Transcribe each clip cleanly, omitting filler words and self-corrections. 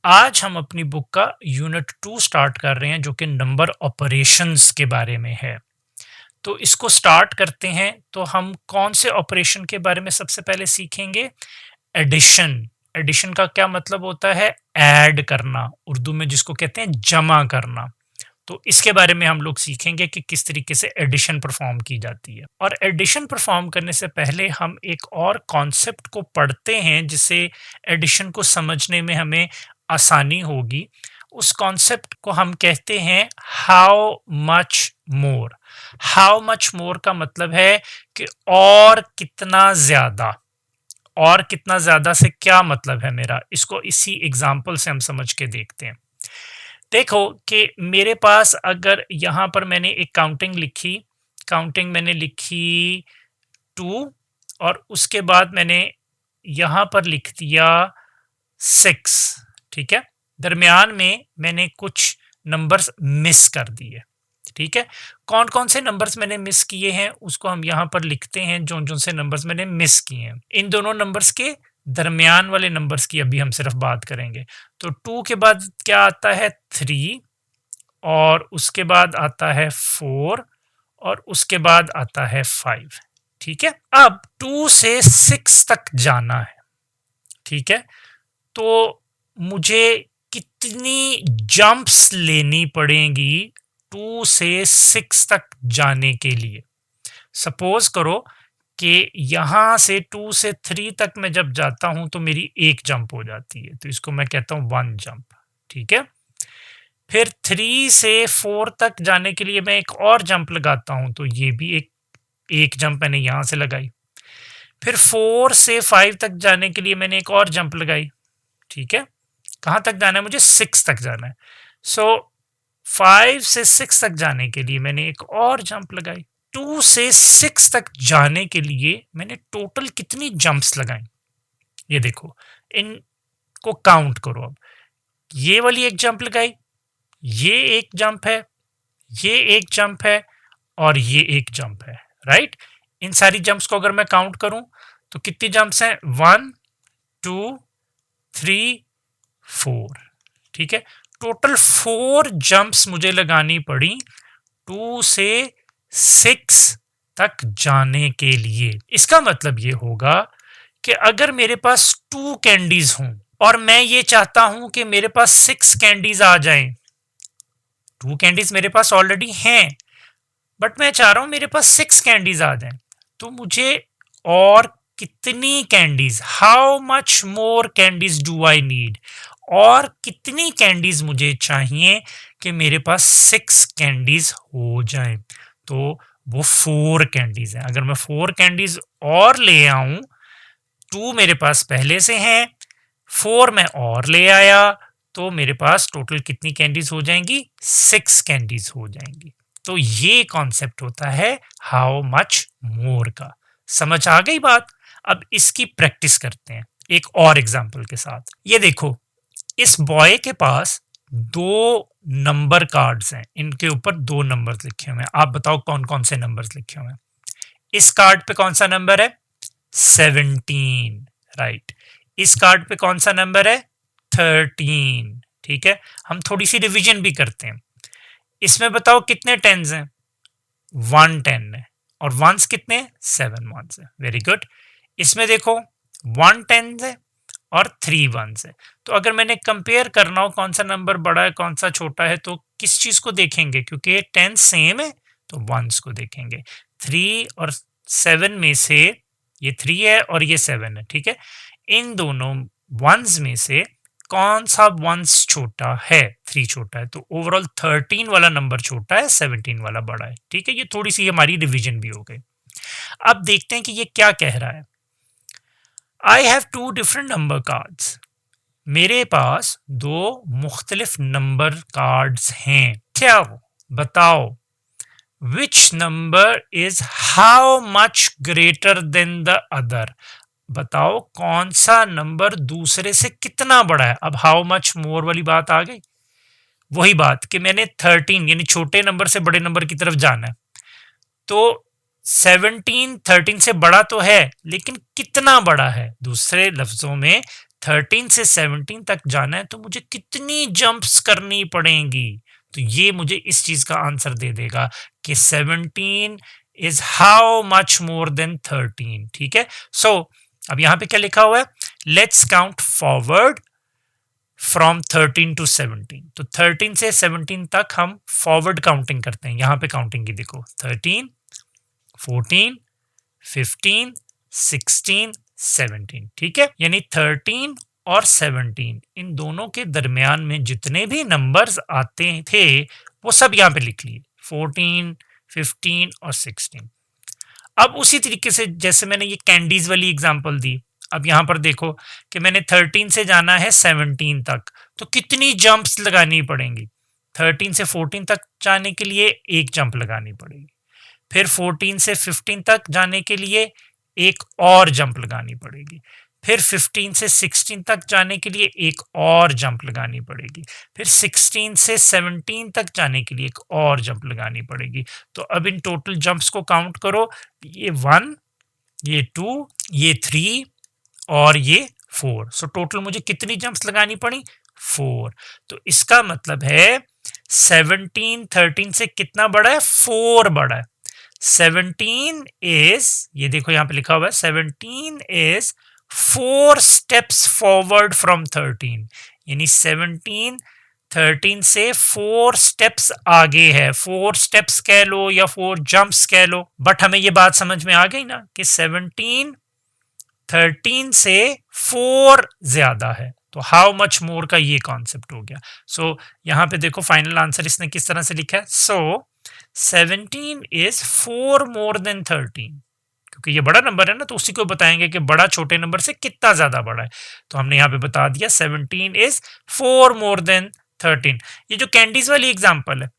आज हम अपनी बुक का यूनिट 2 स्टार्ट कर रहे हैं जो कि नंबर ऑपरेशंस के बारे में है। तो इसको स्टार्ट करते हैं तो हम कौन से ऑपरेशन के बारे में सबसे पहले सीखेंगे? एडिशन। एडिशन का क्या मतलब होता है? ऐड करना, उर्दू में जिसको कहते हैं जमा करना। तो इसके बारे में हम लोग सीखेंगे कि किस तरीके से एडिशन परफॉर्म की जाती है। और एडिशन परफॉर्म करने से पहले हम एक और कॉन्सेप्ट को पढ़ते हैं जिससे एडिशन को समझने में हमें आसानी होगी। उस कॉन्सेप्ट को हम कहते हैं how much more. How much more का मतलब है कि और कितना ज्यादा। और कितना ज्यादा से क्या मतलब है मेरा, इसको इसी एग्जाम्पल से हम समझ के देखते हैं। देखो कि मेरे पास अगर यहाँ पर मैंने एक काउंटिंग लिखी, काउंटिंग मैंने लिखी 2 और उसके बाद मैंने यहाँ पर लिख दिया 6, ठीक है। दरमियान में मैंने कुछ नंबर्स मिस कर दिए, ठीक है। कौन कौन से नंबर्स मैंने मिस किए हैं उसको हम यहाँ पर लिखते हैं, जो जो से नंबर्स मैंने मिस किए हैं। इन दोनों नंबर्स के दरमियान वाले नंबर्स की अभी हम सिर्फ बात करेंगे। तो 2 के बाद क्या आता है? 3 और उसके बाद आता है 4 और उसके बाद आता है 5, ठीक है। अब 2 से 6 तक जाना है, ठीक है। तो मुझे कितनी जंप्स लेनी पड़ेंगी 2 से 6 तक जाने के लिए? सपोज करो कि यहां से 2 से 3 तक मैं जब जाता हूं तो मेरी एक जंप हो जाती है, तो इसको मैं कहता हूं 1 जंप, ठीक है। फिर 3 से 4 तक जाने के लिए मैं एक और जंप लगाता हूं, तो ये भी एक जंप मैंने यहां से लगाई। फिर 4 से 5 तक जाने के लिए मैंने एक और जंप लगाई, ठीक है। कहां तक जाना है? मुझे 6 तक जाना है। सो 5 से 6 तक जाने के लिए मैंने एक और जंप लगाई। 2 से 6 तक जाने के लिए मैंने टोटल कितनी जंप्स लगाई? ये देखो, इनको काउंट करो। अब ये वाली एक जंप लगाई, ये एक जंप है, ये एक जंप है और ये एक जंप है, राइट। इन सारी जंप्स को अगर मैं काउंट करूं तो कितनी जंप्स हैं? 1 2 3 4, ठीक है। टोटल 4 जंप्स मुझे लगानी पड़ी 2 से 6 तक जाने के लिए। इसका मतलब ये होगा कि अगर मेरे पास 2 कैंडीज हों और मैं ये चाहता हूं कि मेरे पास 6 कैंडीज आ जाएं, 2 कैंडीज मेरे पास ऑलरेडी हैं बट मैं चाह रहा हूं मेरे पास 6 कैंडीज आ जाएं, तो मुझे और कितनी candies, how much more candies do I need, और कितनी कैंडीज मुझे चाहिए कि मेरे पास 6 कैंडीज हो जाएं? तो वो 4 कैंडीज हैं। अगर मैं 4 कैंडीज और ले आऊं, 2 मेरे पास पहले से हैं, 4 मैं और ले आया, तो मेरे पास टोटल कितनी कैंडीज हो जाएंगी? 6 कैंडीज हो जाएंगी। तो ये कॉन्सेप्ट होता है हाउ मच मोर का। समझ आ गई बात? अब इसकी प्रैक्टिस करते हैं एक और एग्जांपल के साथ। ये देखो, इस बॉय के पास 2 नंबर कार्ड्स हैं, इनके ऊपर 2 नंबर्स लिखे हुए हैं। आप बताओ कौन कौन से नंबर्स लिखे हुए हैं? इस कार्ड पे कौन सा नंबर है? 17, राइट। इस कार्ड पे कौन सा नंबर है? 13, ठीक है। हम थोड़ी सी रिवीजन भी करते हैं। इसमें बताओ कितने टेंस हैं? 1 10 है। और वंस कितने? 7 वंस है। Very good. इसमें देखो 1 10 है और 3 वंस है। तो अगर मैंने कंपेयर करना हो कौन सा नंबर बड़ा है कौन सा छोटा है, तो किस चीज को देखेंगे? क्योंकि ये 10 सेम है तो वंस को देखेंगे। 3 और 7 में से ये 3 है और ये 7 है, ठीक है। इन दोनों वंस में से कौन सा वंस छोटा है? 3 छोटा है, तो ओवरऑल 13 वाला नंबर छोटा है, 17 वाला बड़ा है, ठीक है। ये थोड़ी सी हमारी रिवीजन भी हो गई। अब देखते हैं कि ये क्या कह रहा है। I have 2 different number cards. मेरे पास 2 मुख्तलिफ नंबर कार्ड्स हैं। क्या हो? बताओ which number is how much greater than the other. बताओ कौन सा नंबर दूसरे से कितना बड़ा है। अब हाउ मच मोर वाली बात आ गई। वही बात कि मैंने 13 यानी छोटे नंबर से बड़े नंबर की तरफ जाना है, तो 17 13 से बड़ा तो है लेकिन कितना बड़ा है? दूसरे लफ्जों में 13 से 17 तक जाना है तो मुझे कितनी जंप्स करनी पड़ेंगी? तो ये मुझे इस चीज का आंसर दे देगा कि 17 is how much more than 13। ठीक है, सो अब यहां पे क्या लिखा हुआ है? Let's count forward from 13 to 17। तो 13 से 17 तक हम फॉरवर्ड काउंटिंग करते हैं। यहां पे काउंटिंग की देखो, 13, 14, 15, 16, 17। ठीक है, यानी 13 और 17 इन दोनों के दरमियान में जितने भी नंबर्स आते थे वो सब यहां पे लिख लिए, 14, 15 और 16। अब उसी तरीके से जैसे मैंने ये कैंडीज वाली एग्जांपल दी, अब यहां पर देखो कि मैंने 13 से जाना है 17 तक, तो कितनी जंप्स लगानी पड़ेंगी? 13 से 14 तक जाने के लिए एक जंप लगानी पड़ेगी, फिर 14 से 15 तक जाने के लिए एक और जंप लगानी पड़ेगी, फिर 15 से 16 तक जाने के लिए एक और जंप लगानी पड़ेगी, फिर 16 से 17 तक जाने के लिए एक और जंप लगानी पड़ेगी। तो अब इन टोटल जंप्स को काउंट करो, ये 1, ये 2, ये 3 और ये 4। सो टोटल मुझे कितनी जंप्स लगानी पड़ी? 4। तो इसका मतलब है 17 13 से कितना बड़ा है? 4 बड़ा है। 17 इज, ये देखो यहां पे लिखा हुआ है, 17 इज 4 स्टेप्स फॉरवर्ड फ्रॉम 13। यानी 17 13 से 4 स्टेप्स आगे है। 4 स्टेप्स कह लो या 4 जंप्स कह लो, बट हमें ये बात समझ में आ गई ना कि 17 13 से 4 ज्यादा है। तो हाउ मच मोर का ये कॉन्सेप्ट हो गया। सो यहां पे देखो फाइनल आंसर इसने किस तरह से लिखा है। सो 17 इज 4 मोर देन 13, क्योंकि ये बड़ा नंबर है ना, तो उसी को बताएंगे कि बड़ा छोटे नंबर से कितना ज्यादा बड़ा है। तो हमने यहाँ पे बता दिया 17 इज 4 मोर देन 13। ये जो कैंडीज वाली एग्जांपल है,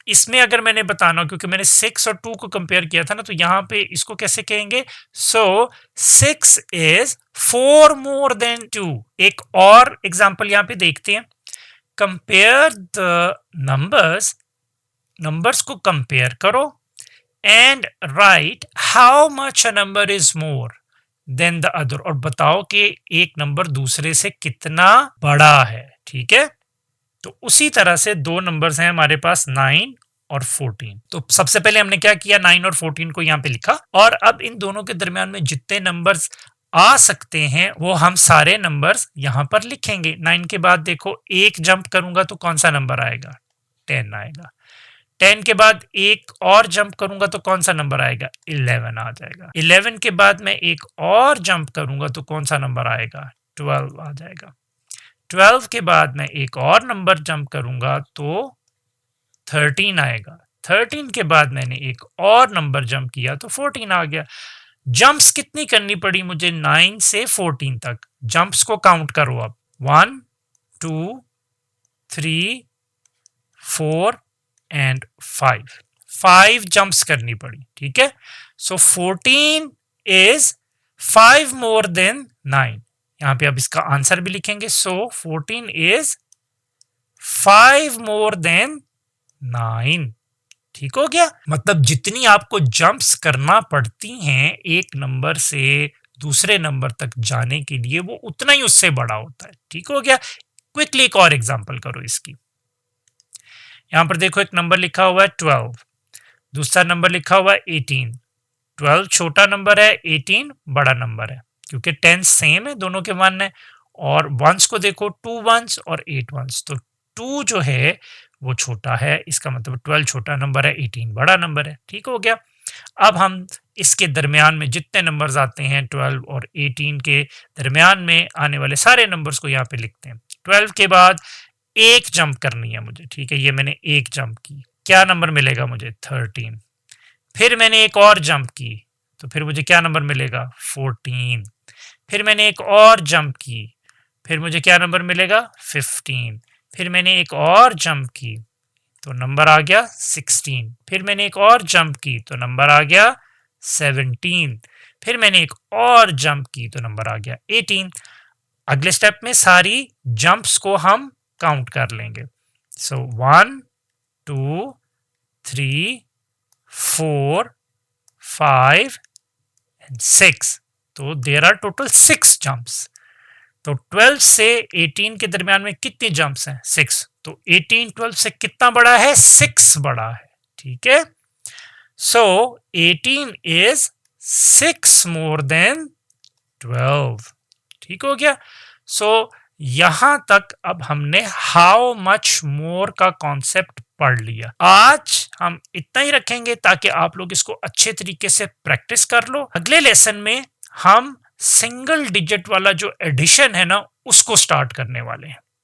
इसमें अगर मैंने बताना, क्योंकि मैंने 6 और 2 को कंपेयर किया था ना, तो यहाँ पे इसको कैसे कहेंगे? सो 6 इज 4 मोर देन 2। एक और एग्जांपल यहाँ पे देखते हैं। कंपेयर द नंबर्स, नंबर्स को कंपेयर करो and right how much a number is more than the other, और बताओ कि एक नंबर दूसरे से कितना बड़ा है। ठीक है, तो उसी तरह से दो नंबर्स हैं हमारे पास, 9 और 14। तो सबसे पहले हमने क्या किया, 9 और 14 को यहाँ पे लिखा, और अब इन दोनों के दरमियान में जितने नंबर्स आ सकते हैं वो हम सारे नंबर्स यहाँ पर लिखेंगे। 9 के बाद देखो एक जंप करूंगा तो कौन सा नंबर आएगा? 10 आएगा। 10 के बाद एक और जंप करूंगा तो कौन सा नंबर आएगा? 11 आ जाएगा। 11 के बाद मैं एक और जंप करूंगा तो कौन सा नंबर आएगा? 12 आ जाएगा। 12 के बाद मैं एक और नंबर जंप करूंगा तो 13 आएगा। 13 के बाद मैंने एक और नंबर जंप किया तो 14 आ गया। जंप्स कितनी करनी पड़ी मुझे? 9 से 14 तक। जंप्स को काउंट करो अब, 1 2 3 4 एंड 5। 5 जंप्स करनी पड़ी। ठीक है, सो 14 इज 5 मोर देन 9। यहां पे अब इसका आंसर भी लिखेंगे। सो 14 इज 5 मोर देन 9। ठीक हो गया, मतलब जितनी आपको जंप्स करना पड़ती हैं एक नंबर से दूसरे नंबर तक जाने के लिए, वो उतना ही उससे बड़ा होता है। ठीक हो गया। क्विकली एक और एग्जांपल करो इसकी। यहां पर देखो एक नंबर लिखा हुआ है 12, दूसरा नंबर लिखा हुआ है 18। 12 छोटा नंबर है, 18 बड़ा नंबर है, क्योंकि 10 सेम है, दोनों के 1 है। और वंस को देखो, 2 वंस और 8 वंस, तो 2 जो है वो छोटा है, इसका मतलब 12 छोटा नंबर है, 18 बड़ा नंबर है। ठीक हो गया। अब हम इसके दरमियान में जितने नंबर्स आते हैं 12 और 18 के दरमियान में आने वाले सारे नंबर्स को यहाँ पे लिखते हैं। 12 के बाद एक जंप करनी है मुझे। ठीक है, ये मैंने एक जंप की, क्या नंबर मिलेगा मुझे? 13। फिर मैंने एक और जंप की तो फिर मुझे क्या नंबर मिलेगा? 14। फिर मैंने एक और जंप की, फिर मुझे क्या नंबर मिलेगा? 15। फिर मैंने एक और जंप की तो नंबर आ गया 16। फिर मैंने एक और जंप की तो नंबर आ गया 17। फिर मैंने एक और जंप की तो नंबर आ गया 18। अगले स्टेप में सारी जंप्स को हम काउंट कर लेंगे। सो 1 2 3 4 5 and 6। तो देयर आर टोटल 6 जंप्स। तो 12 से 18 के दरमियान में कितनी जंप्स हैं? 6। तो 18 12 से कितना बड़ा है? 6 बड़ा है। ठीक है, सो 18 इज 6 मोर देन 12। ठीक हो गया। सो यहां तक अब हमने हाउ मच मोर का कॉन्सेप्ट पढ़ लिया। आज हम इतना ही रखेंगे ताकि आप लोग इसको अच्छे तरीके से प्रैक्टिस कर लो। अगले लेसन में हम सिंगल डिजिट वाला जो एडिशन है ना, उसको स्टार्ट करने वाले हैं।